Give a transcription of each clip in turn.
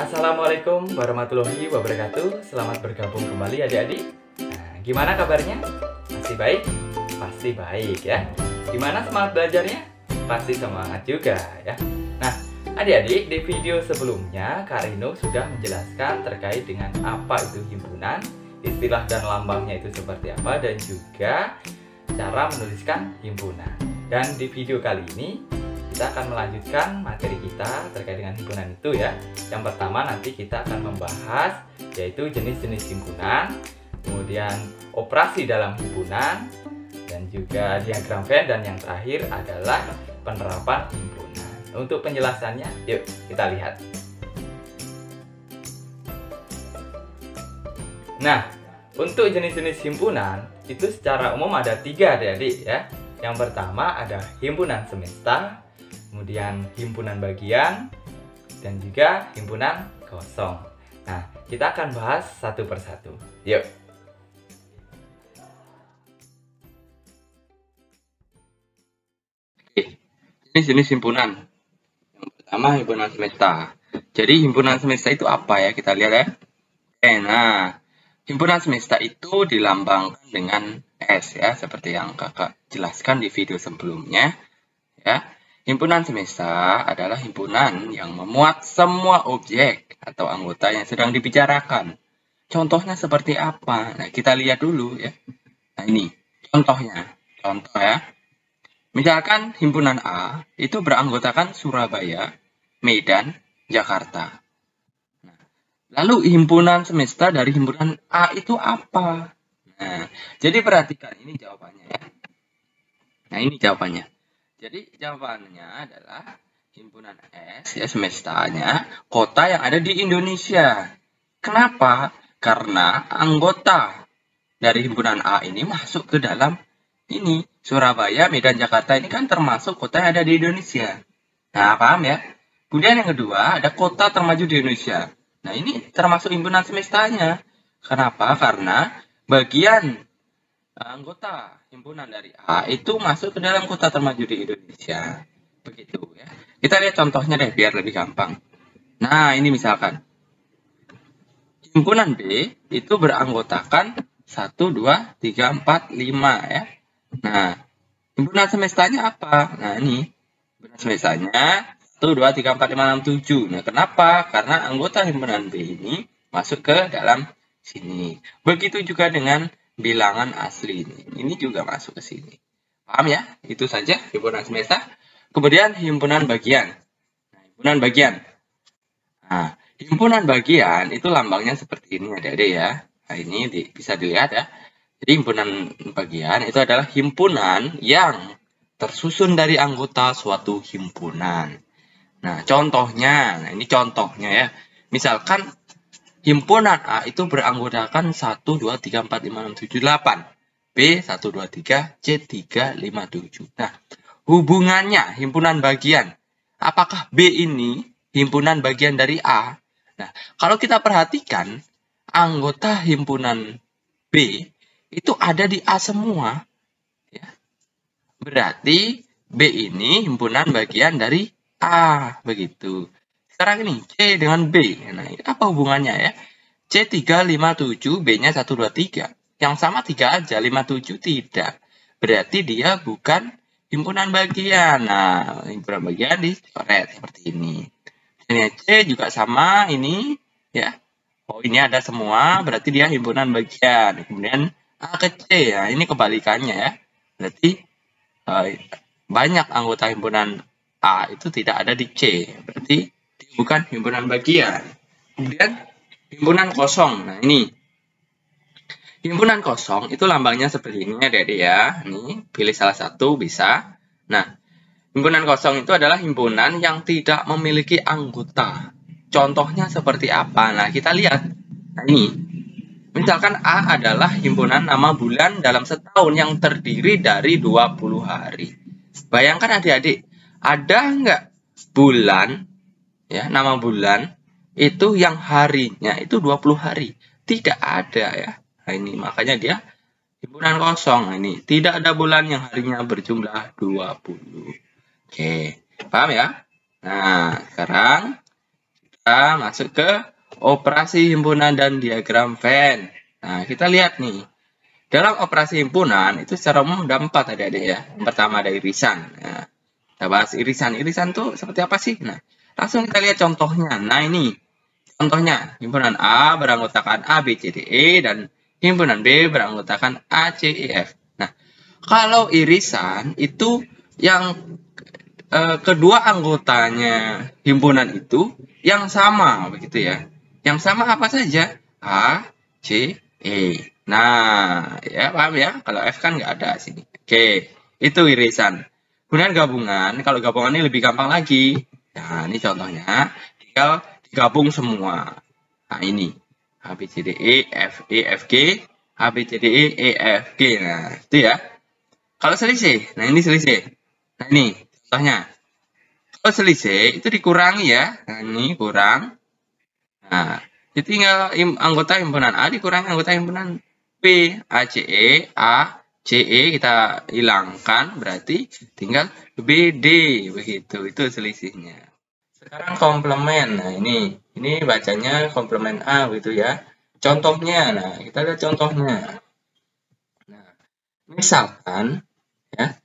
Assalamualaikum warahmatullahi wabarakatuh. Selamat bergabung kembali adik-adik. Nah, gimana kabarnya? Masih baik? Pasti baik ya. Gimana semangat belajarnya? Pasti semangat juga ya. Nah, adik-adik, di video sebelumnya Kak Rino sudah menjelaskan terkait dengan apa itu himpunan, istilah dan lambangnya itu seperti apa, dan juga cara menuliskan himpunan. Dan di video kali ini kita akan melanjutkan materi kita terkait dengan himpunan itu ya. Yang pertama nanti kita akan membahas yaitu jenis-jenis himpunan, kemudian operasi dalam himpunan, dan juga diagram Venn, dan yang terakhir adalah penerapan himpunan. Untuk penjelasannya, yuk kita lihat. Nah, untuk jenis-jenis himpunan itu secara umum ada 3 adik-adik ya. Yang pertama ada himpunan semesta, kemudian himpunan bagian, dan juga himpunan kosong. Nah, kita akan bahas satu persatu. Yuk. Jenis-jenis himpunan. Yang pertama himpunan semesta. Jadi himpunan semesta itu apa ya? Kita lihat ya. Nah, himpunan semesta itu dilambangkan dengan S ya, seperti yang kakak jelaskan di video sebelumnya ya. Himpunan semesta adalah himpunan yang memuat semua objek atau anggota yang sedang dibicarakan. Contohnya seperti apa? Nah, kita lihat dulu ya. Nah, ini contohnya. Contoh ya. Misalkan himpunan A itu beranggotakan Surabaya, Medan, Jakarta. Nah, lalu himpunan semesta dari himpunan A itu apa? Nah, jadi perhatikan ini jawabannya ya. Nah, ini jawabannya. Jadi jawabannya adalah himpunan S ya, semestanya kota yang ada di Indonesia. Kenapa? Karena anggota dari himpunan A ini masuk ke dalam ini. Surabaya, Medan, Jakarta ini kan termasuk kota yang ada di Indonesia. Nah, paham ya? Kemudian yang kedua ada kota termaju di Indonesia. Nah, ini termasuk himpunan semestanya. Kenapa? Karena bagian anggota himpunan dari A itu masuk ke dalam kota termaju di Indonesia. Begitu ya. Kita lihat contohnya deh biar lebih gampang. Nah, ini misalkan himpunan B itu beranggotakan 1, 2, 3, 4, 5 ya. Nah, himpunan semestanya apa? Nah, ini himpunan semestanya 1, 2, 3, 4, 5, 6, 7. Nah, kenapa? Karena anggota himpunan B ini masuk ke dalam sini. Begitu juga dengan bilangan asli ini juga masuk ke sini. Paham ya? Itu saja himpunan semesta. Kemudian himpunan bagian. Nah, himpunan bagian. Nah, himpunan bagian itu lambangnya seperti ini adik-adik ya. Nah, ini bisa dilihat ya. Jadi himpunan bagian itu adalah himpunan yang tersusun dari anggota suatu himpunan. Nah, contohnya, nah ini contohnya ya. Misalkan himpunan A itu beranggotakan 1, 2, 3, 4, 5, 6, 7, 8. B, 1, 2, 3, C, 3, 5, 7. Nah, hubungannya himpunan bagian. Apakah B ini himpunan bagian dari A? Nah, kalau kita perhatikan, anggota himpunan B itu ada di A semua. Ya. Berarti B ini himpunan bagian dari A. Begitu. Sekarang ini C dengan B. Nah, apa hubungannya ya? C 3, 5, 7, B-nya 1, 2, 3. Yang sama 3 aja, 5, 7 tidak. Berarti dia bukan himpunan bagian. Nah, himpunan bagian dicoret seperti ini. Ini C juga sama ini ya. Oh, ini ada semua, berarti dia himpunan bagian. Kemudian A ke C ya, ini kebalikannya ya. Berarti banyak anggota himpunan A itu tidak ada di C. Berarti bukan himpunan bagian. Kemudian himpunan kosong. Nah, ini himpunan kosong itu lambangnya seperti ini adik-adik ya. Ini pilih salah satu bisa. Nah, himpunan kosong itu adalah himpunan yang tidak memiliki anggota. Contohnya seperti apa? Nah, kita lihat. Nah, ini misalkan A adalah himpunan nama bulan dalam setahun yang terdiri dari 20 hari. Bayangkan adik-adik, ada nggak bulan ya, nama bulan itu yang harinya itu 20 hari? Tidak ada ya. Nah, ini makanya dia himpunan kosong. Nah, ini tidak ada bulan yang harinya berjumlah 20. Oke, paham ya? Nah, sekarang Kita masuk ke operasi himpunan dan diagram Venn. Nah, kita lihat nih. Dalam operasi himpunan, itu secara umum ada 4 adik-adik ya. Yang pertama ada irisan. Nah, kita bahas irisan. Irisan tuh seperti apa sih? Nah, langsung kita lihat contohnya. Nah, ini contohnya. Himpunan A beranggotakan A, B, C, D, E. Dan himpunan B beranggotakan A, C, E, F. Nah, kalau irisan itu yang kedua anggotanya himpunan itu yang sama, begitu ya. Yang sama apa saja? A, C, E. Nah, ya paham ya? Kalau F kan nggak ada sini. Oke, itu irisan. Kemudian gabungan, kalau gabungan ini lebih gampang lagi. Nah, ini contohnya, tinggal digabung semua. Nah, ini. A, B, C, D, E, F, G. A, B, C, D, E, F, G. Nah, itu ya. Kalau selisih, nah ini selisih. Nah, ini contohnya. Kalau selisih, itu dikurangi ya. Nah, ini kurang. Nah, itu tinggal anggota himpunan A dikurangi anggota himpunan B. A, C, E kita hilangkan, berarti tinggal B, D. Begitu, itu selisihnya. Sekarang komplement. Nah, ini bacanya komplement A, gitu ya. Contohnya, nah, kita lihat contohnya. Nah, misalkan, ya,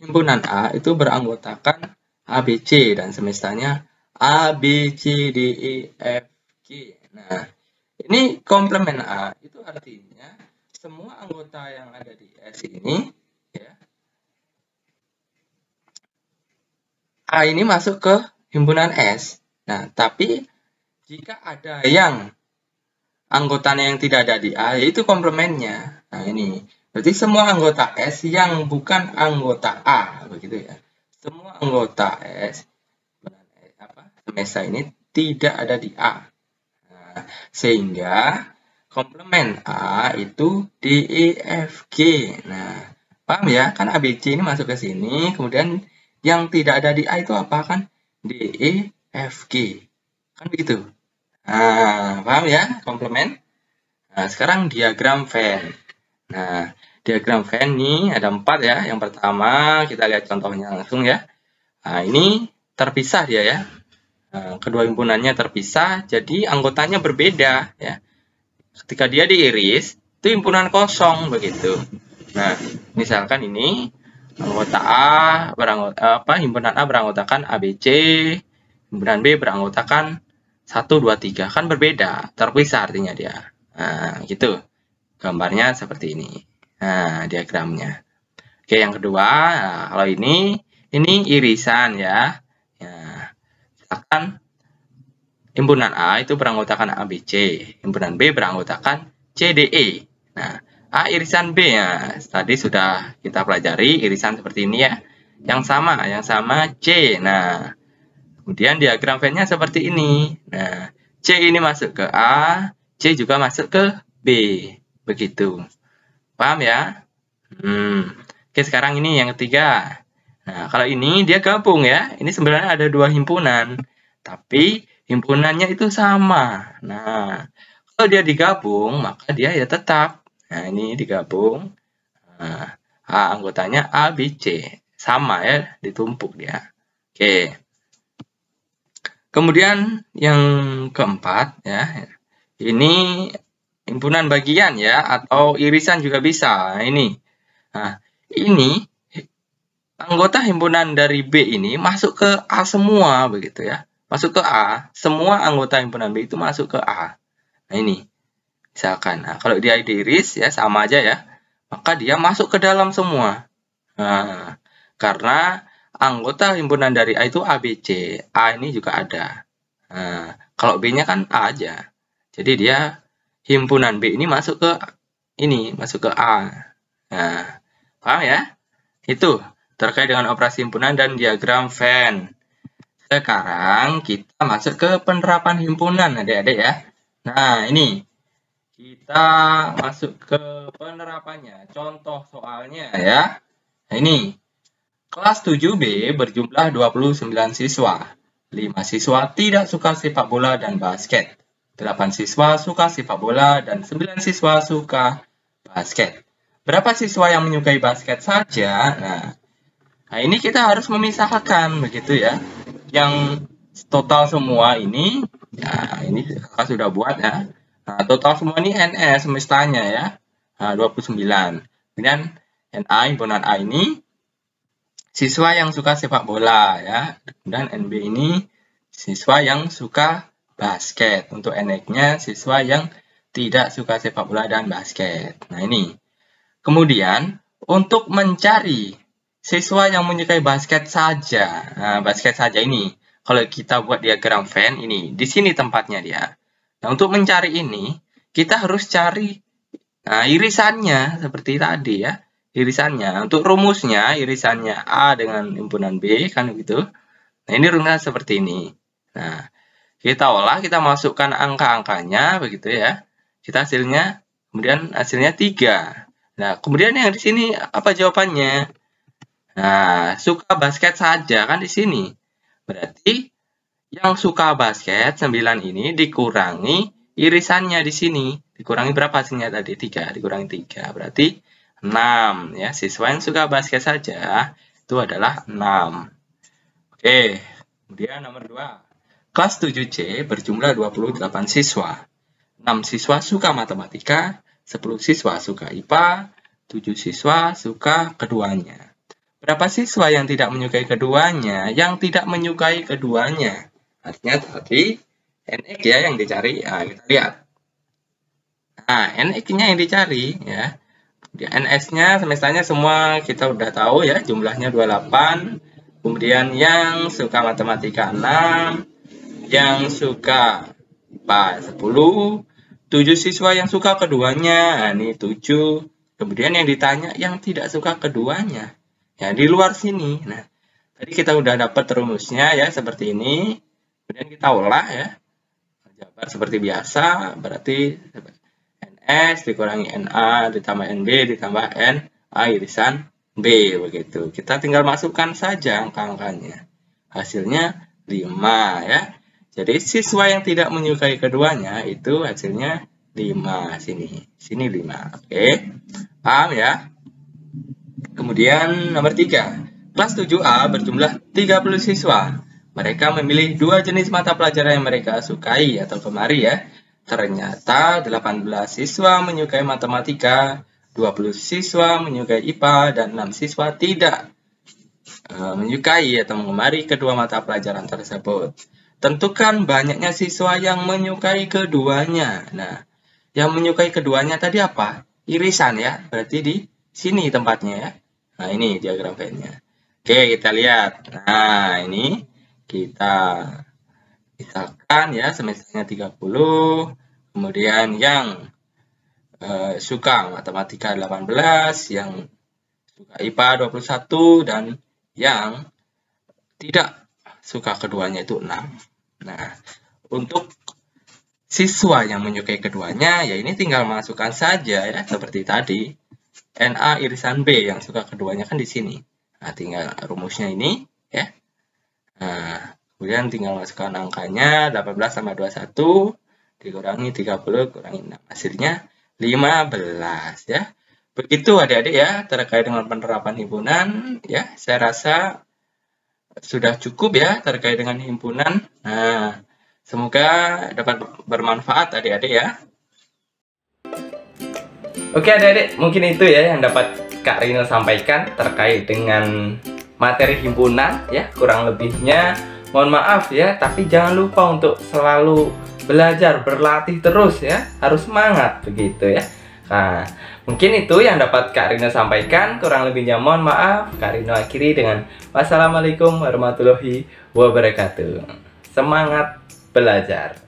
himpunan A itu beranggotakan A, B, C, dan semestanya A, B, C, D, E, F, G. Nah, ini komplement A, itu artinya semua anggota yang ada di S ini, ya, A ini masuk ke himpunan S. Nah, tapi jika ada yang anggotanya yang tidak ada di A, yaitu komplementnya. Nah, ini berarti semua anggota S yang bukan anggota A, begitu ya. Semua anggota S, semesta ini tidak ada di A. Nah, sehingga komplement A itu D, E, F, G. Nah, paham ya? Kan ABC ini masuk ke sini, kemudian yang tidak ada di A itu apa kan? D, E, F, G. Kan begitu. Nah, paham ya? Komplement. Nah, sekarang diagram Venn. Nah, diagram Venn ini ada 4 ya. Yang pertama, kita lihat contohnya langsung ya. Nah, ini terpisah dia ya. Nah, kedua himpunannya terpisah, jadi anggotanya berbeda ya. Ketika dia diiris, itu himpunan kosong begitu. Nah, misalkan ini anggota A himpunan A beranggotakan ABC, himpunan B beranggotakan 1, 2, 3. Kan berbeda, terpisah artinya dia. Nah, gitu. Gambarnya seperti ini. Nah, diagramnya. Oke, yang kedua, nah, kalau ini irisan ya. Misalkan himpunan A itu beranggotakan ABC, himpunan B beranggotakan CDE. Nah, A irisan B ya. Tadi sudah kita pelajari irisan seperti ini ya. Yang sama C. Nah, kemudian diagram Venn-nya seperti ini. Nah, C ini masuk ke A, C juga masuk ke B. Begitu. Paham ya? Oke, sekarang ini yang ketiga. Nah, kalau ini dia gabung ya. Ini sebenarnya ada 2 himpunan. Tapi himpunannya itu sama. Nah, kalau dia digabung, maka dia ya tetap. Nah, ini digabung. Nah, anggotanya A, B, C. Sama ya, ditumpuk dia. Oke. Kemudian yang keempat ya. Ini himpunan bagian ya, atau irisan juga bisa. Nah, ini. Nah, ini anggota himpunan dari B ini masuk ke A semua begitu ya. Masuk ke A, semua anggota himpunan B itu masuk ke A. Nah, ini. Misalkan, nah, kalau dia diiris ya sama aja ya. Maka dia masuk ke dalam semua. Nah, karena anggota himpunan dari A itu A, B, C. A ini juga ada. Nah, kalau B-nya kan A aja. Jadi dia himpunan B ini masuk ke masuk ke A. Nah, paham ya? Itu terkait dengan operasi himpunan dan diagram Venn. Sekarang kita masuk ke penerapan himpunan, adik-adik ya. Nah, ini kita masuk ke penerapannya. Contoh soalnya ya. Nah, ini kelas 7B berjumlah 29 siswa. 5 siswa tidak suka sepak bola dan basket. 8 siswa suka sepak bola dan 9 siswa suka basket. Berapa siswa yang menyukai basket saja? Nah, ini kita harus memisahkan begitu ya. Yang total semua ini, ya ini kakak sudah buat ya. Nah, total semua ini NS semestanya ya. Nah, 29. Kemudian NA, himpunan A ini siswa yang suka sepak bola ya. Dan NB ini siswa yang suka basket. Untuk NX-nya siswa yang tidak suka sepak bola dan basket. Nah, ini. Kemudian untuk mencari siswa yang menyukai basket saja. Nah, basket saja ini. Kalau kita buat diagram Venn ini, di sini tempatnya dia. Nah, untuk mencari ini, kita harus cari irisannya seperti tadi ya. Irisannya. Untuk rumusnya, irisannya A dengan himpunan B, kan begitu. Nah, ini rumusnya seperti ini. Nah, kita olah, kita masukkan angka-angkanya, begitu ya. Kita kemudian hasilnya 3. Nah, kemudian yang di sini apa jawabannya? Nah, suka basket saja, kan di sini. Berarti yang suka basket 9 ini dikurangi irisannya di sini. Dikurangi berapa hasilnya tadi? 3. Dikurangi 3. Berarti 6 ya. Siswa yang suka basket saja itu adalah 6. Oke. Kemudian nomor 2. Kelas 7C berjumlah 28 siswa. 6 siswa suka matematika, 10 siswa suka IPA, 7 siswa suka keduanya. Berapa siswa yang tidak menyukai keduanya? Yang tidak menyukai keduanya. Artinya tadi NX ya yang dicari. Nah, kita lihat. Nah, NX-nya yang dicari ya. NS-nya semestanya semua kita udah tahu ya, jumlahnya 28. Kemudian yang suka matematika 6, yang suka IPA 10, 7 siswa yang suka keduanya. Nah, ini 7. Kemudian yang ditanya yang tidak suka keduanya. Ya, di luar sini. Nah, tadi kita udah dapat rumusnya ya, seperti ini. Kemudian kita olah ya. Jabar seperti biasa, berarti NS dikurangi NA ditambah NB ditambah NA irisan B, begitu. Kita tinggal masukkan saja angka-angkanya. Hasilnya 5 ya. Jadi siswa yang tidak menyukai keduanya itu hasilnya 5 sini. Sini 5. Oke. Paham ya? Kemudian nomor 3, kelas 7A berjumlah 30 siswa. Mereka memilih 2 jenis mata pelajaran yang mereka sukai atau gemari ya. Ternyata 18 siswa menyukai matematika, 20 siswa menyukai IPA, dan 6 siswa tidak menyukai atau mengemari kedua mata pelajaran tersebut. Tentukan banyaknya siswa yang menyukai keduanya. Nah, yang menyukai keduanya tadi apa? Irisan ya, berarti di sini tempatnya ya. Nah, ini diagram Venn-nya. Oke, kita lihat. Nah, ini kita misalkan ya, semesternya 30. Kemudian yang suka matematika 18, yang suka IPA 21, dan yang tidak suka keduanya itu 6. Nah, untuk siswa yang menyukai keduanya, ya ini tinggal masukkan saja ya, seperti tadi. NA irisan B yang suka keduanya kan di sini. Nah, tinggal rumusnya ini ya. Nah, kemudian tinggal masukkan angkanya 18 sama 21 dikurangi 30 kurangi 6. Hasilnya 15 ya. Begitu adik-adik ya terkait dengan penerapan himpunan ya. Saya rasa sudah cukup ya terkait dengan himpunan. Nah, semoga dapat bermanfaat adik-adik ya. Oke adik-adik, mungkin itu ya yang dapat Kak Rino sampaikan terkait dengan materi himpunan ya. Kurang lebihnya mohon maaf ya, tapi jangan lupa untuk selalu belajar, berlatih terus ya. Harus semangat begitu ya. Nah, mungkin itu yang dapat Kak Rino sampaikan. Kurang lebihnya mohon maaf. Kak Rino akhiri dengan wassalamualaikum warahmatullahi wabarakatuh. Semangat belajar.